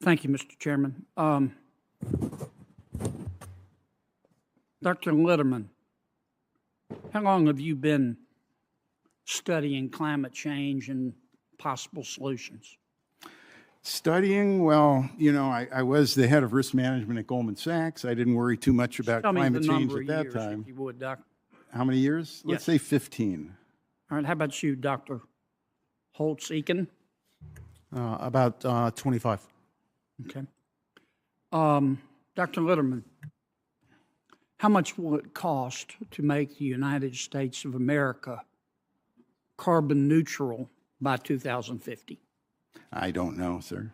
Thank you, Mr. Chairman. Dr. Litterman, how long have you been studying climate change and possible solutions? Studying, well, you know, I was the head of risk management at Goldman Sachs. I didn't worry too much about climate change at that time. If you would, Doc. How many years? Let's say 15. All right, how about you, Dr. Holtz-Eakin? About 25. Okay. Dr. Litterman, how much will it cost to make the United States of America carbon neutral by 2050? I don't know, sir.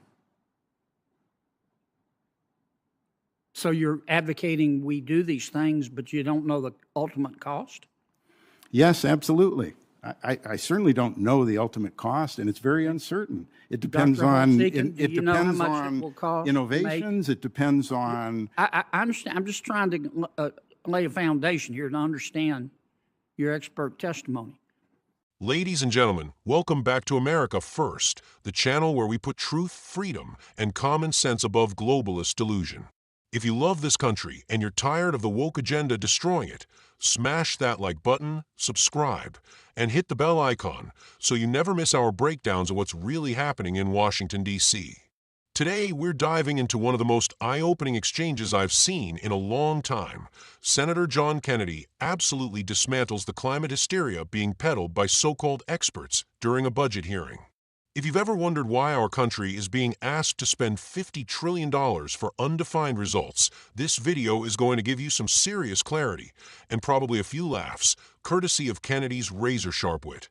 So you're advocating we do these things, but you don't know the ultimate cost? Yes, absolutely. I certainly don't know the ultimate cost, and it's very uncertain. It depends on innovations. It depends on. I understand. I'm just trying to lay a foundation here to understand your expert testimony. Ladies and gentlemen, welcome back to America First, the channel where we put truth, freedom, and common sense above globalist delusion. If you love this country and you're tired of the woke agenda destroying it, smash that like button, subscribe, and hit the bell icon so you never miss our breakdowns of what's really happening in Washington, D.C. Today, we're diving into one of the most eye-opening exchanges I've seen in a long time. Senator John Kennedy absolutely dismantles the climate hysteria being peddled by so-called experts during a budget hearing. If you've ever wondered why our country is being asked to spend $50 trillion for undefined results, this video is going to give you some serious clarity and probably a few laughs, courtesy of Kennedy's razor-sharp wit.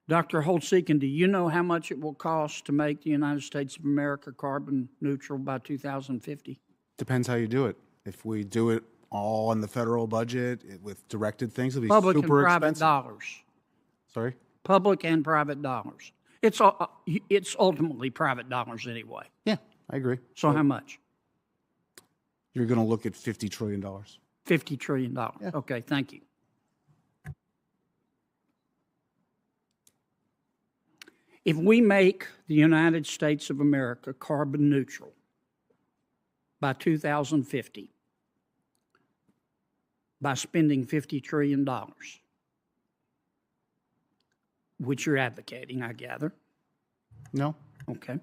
Dr. Holtz-Eakin, do you know how much it will cost to make the United States of America carbon neutral by 2050? Depends how you do it. If we do it all in the federal budget with directed things, it'll be Public super and private expensive. dollars. Sorry? Public and private dollars. It's ultimately private dollars anyway. Yeah, I agree. So how much? You're going to look at $50 trillion. $50 trillion. Yeah. Okay, thank you. If we make the United States of America carbon neutral by 2050 by spending $50 trillion, which you're advocating, I gather. No. Okay.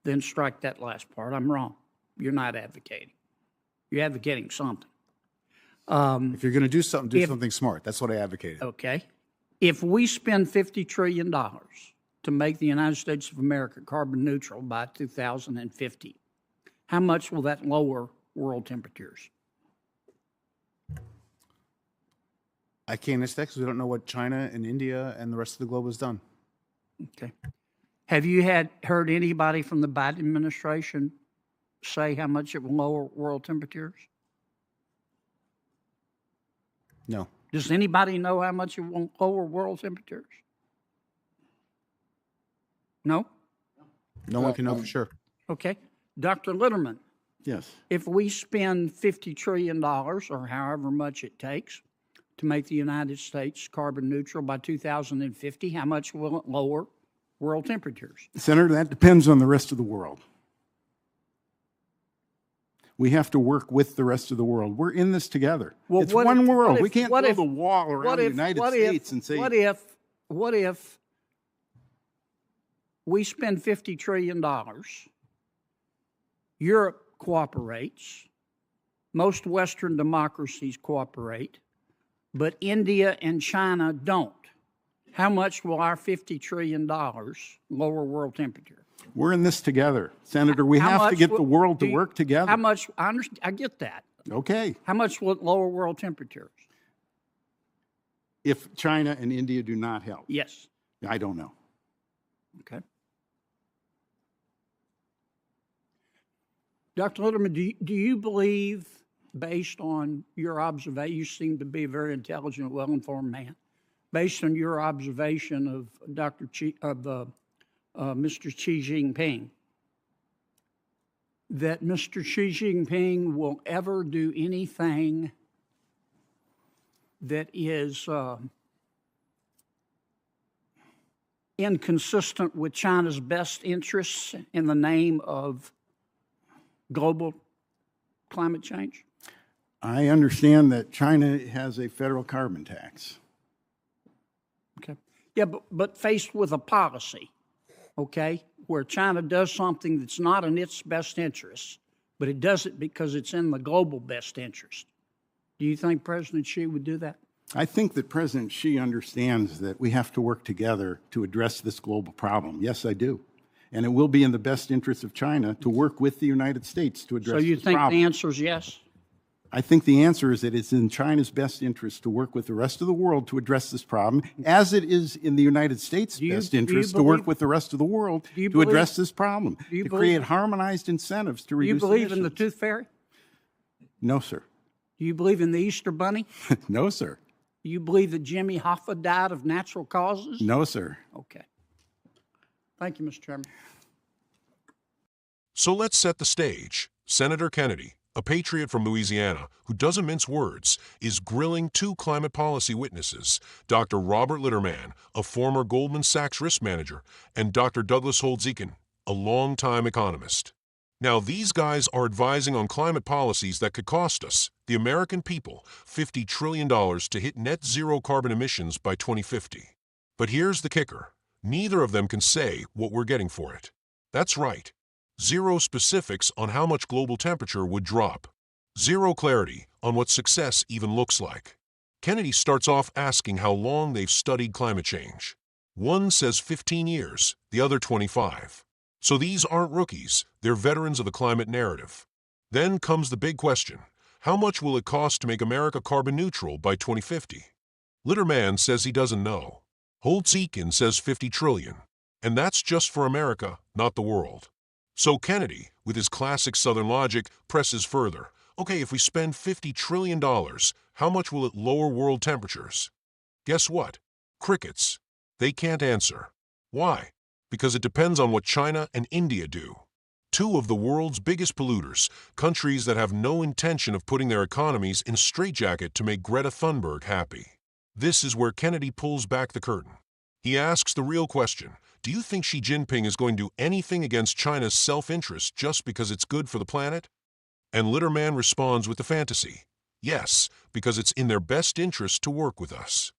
Then strike that last part. I'm wrong. You're not advocating. You're advocating something. If you're going to do something, do something smart. That's what I advocated. Okay. If we spend $50 trillion to make the United States of America carbon neutral by 2050, how much will that lower world temperatures? I can't answer that because we don't know what China and India and the rest of the globe has done. Okay. Have you heard anybody from the Biden administration say how much it will lower world temperatures? No. Does anybody know how much it will lower world temperatures? No? No one can know for sure. Okay. Dr. Litterman. Yes. If we spend $50 trillion, or however much it takes, to make the United States carbon neutral by 2050, how much will it lower world temperatures? Senator, that depends on the rest of the world. We have to work with the rest of the world. We're in this together. Well, it's one world. We can't build a wall around the United States and say... What if we spend $50 trillion, Europe cooperates, most Western democracies cooperate, but India and China don't? How much will our $50 trillion lower world temperature? We're in this together, Senator. We have to get the world to work together. How much? I get that. Okay. How much will it lower world temperatures? If China and India do not help? Yes. I don't know. Okay. Dr. Litterman, do you believe, based on your observation, you seem to be a very intelligent, well-informed man, based on your observation of Mr. Xi Jinping, that Mr. Xi Jinping will ever do anything that is inconsistent with China's best interests in the name of global climate change? I understand that China has a federal carbon tax. Okay. Yeah, but faced with a policy, okay, where China does something that's not in its best interest, but it does it because it's in the global best interest. Do you think President Xi would do that? I think that President Xi understands that we have to work together to address this global problem. Yes, I do. And it will be in the best interest of China to work with the United States to address So you this think problem. the answer is yes? I think the answer is that it's in China's best interest to work with the rest of the world to address this problem, as it is in the United States' best interest to work with the rest of the world to address this problem, to create harmonized incentives to reduce Do you believe emissions. in the tooth fairy? No, sir. Do you believe in the Easter Bunny? No, sir. Do you believe that Jimmy Hoffa died of natural causes? No, sir. Okay. Thank you, Mr. Chairman. So let's set the stage. Senator Kennedy, a patriot from Louisiana who doesn't mince words, is grilling two climate policy witnesses, Dr. Robert Litterman, a former Goldman Sachs risk manager, and Dr. Douglas Holtz-Eakin, a longtime economist. Now, these guys are advising on climate policies that could cost us, the American people, $50 trillion to hit net zero carbon emissions by 2050. But here's the kicker. Neither of them can say what we're getting for it. That's right. Zero specifics on how much global temperature would drop. Zero clarity on what success even looks like. Kennedy starts off asking how long they've studied climate change. One says 15 years, the other 25. So these aren't rookies, they're veterans of the climate narrative. Then comes the big question. How much will it cost to make America carbon neutral by 2050? Litterman says he doesn't know. Holtz-Eakin says 50 trillion. And that's just for America, not the world. So Kennedy, with his classic Southern logic, presses further. Okay, if we spend $50 trillion, how much will it lower world temperatures? Guess what? Crickets. They can't answer. Why? Because it depends on what China and India do. Two of the world's biggest polluters, countries that have no intention of putting their economies in a straitjacket to make Greta Thunberg happy. This is where Kennedy pulls back the curtain. He asks the real question. Do you think Xi Jinping is going to do anything against China's self-interest just because it's good for the planet? And Litterman responds with the fantasy. Yes, because it's in their best interest to work with us.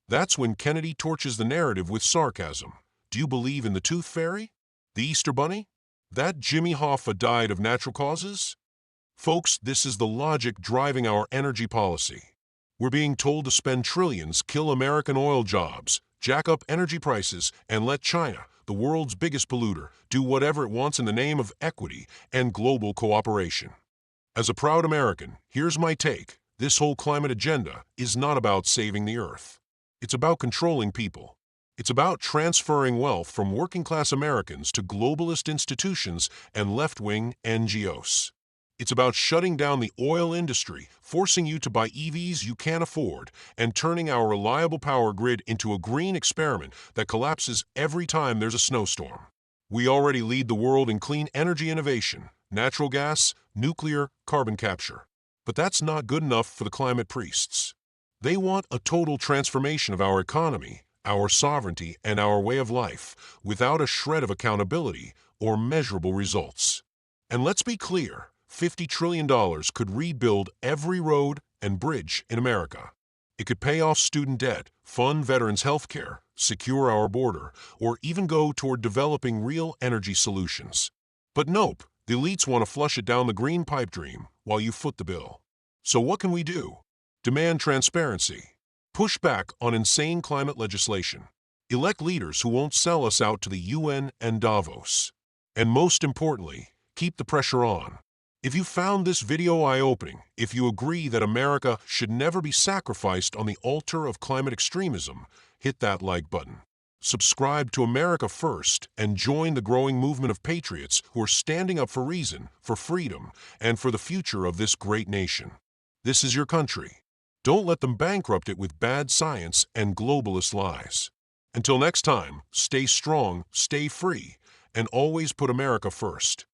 That's when Kennedy torches the narrative with sarcasm. Do you believe in the tooth fairy? The Easter Bunny? That Jimmy Hoffa died of natural causes? Folks, this is the logic driving our energy policy. We're being told to spend trillions, kill American oil jobs, jack up energy prices, and let China, the world's biggest polluter, do whatever it wants in the name of equity and global cooperation. As a proud American, here's my take. This whole climate agenda is not about saving the Earth. It's about controlling people. It's about transferring wealth from working-class Americans to globalist institutions and left-wing NGOs. It's about shutting down the oil industry, forcing you to buy EVs you can't afford, and turning our reliable power grid into a green experiment that collapses every time there's a snowstorm. We already lead the world in clean energy innovation, natural gas, nuclear, carbon capture. But that's not good enough for the climate priests. They want a total transformation of our economy, our sovereignty, and our way of life, without a shred of accountability or measurable results. And let's be clear, $50 trillion could rebuild every road and bridge in America. It could pay off student debt, fund veterans' health care, secure our border, or even go toward developing real energy solutions. But nope, the elites want to flush it down the green pipe dream while you foot the bill. So what can we do? Demand transparency. Push back on insane climate legislation. Elect leaders who won't sell us out to the UN and Davos. And most importantly, keep the pressure on. If you found this video eye-opening, if you agree that America should never be sacrificed on the altar of climate extremism, hit that like button. Subscribe to America First and join the growing movement of patriots who are standing up for reason, for freedom, and for the future of this great nation. This is your country. Don't let them bankrupt it with bad science and globalist lies. Until next time, stay strong, stay free, and always put America first.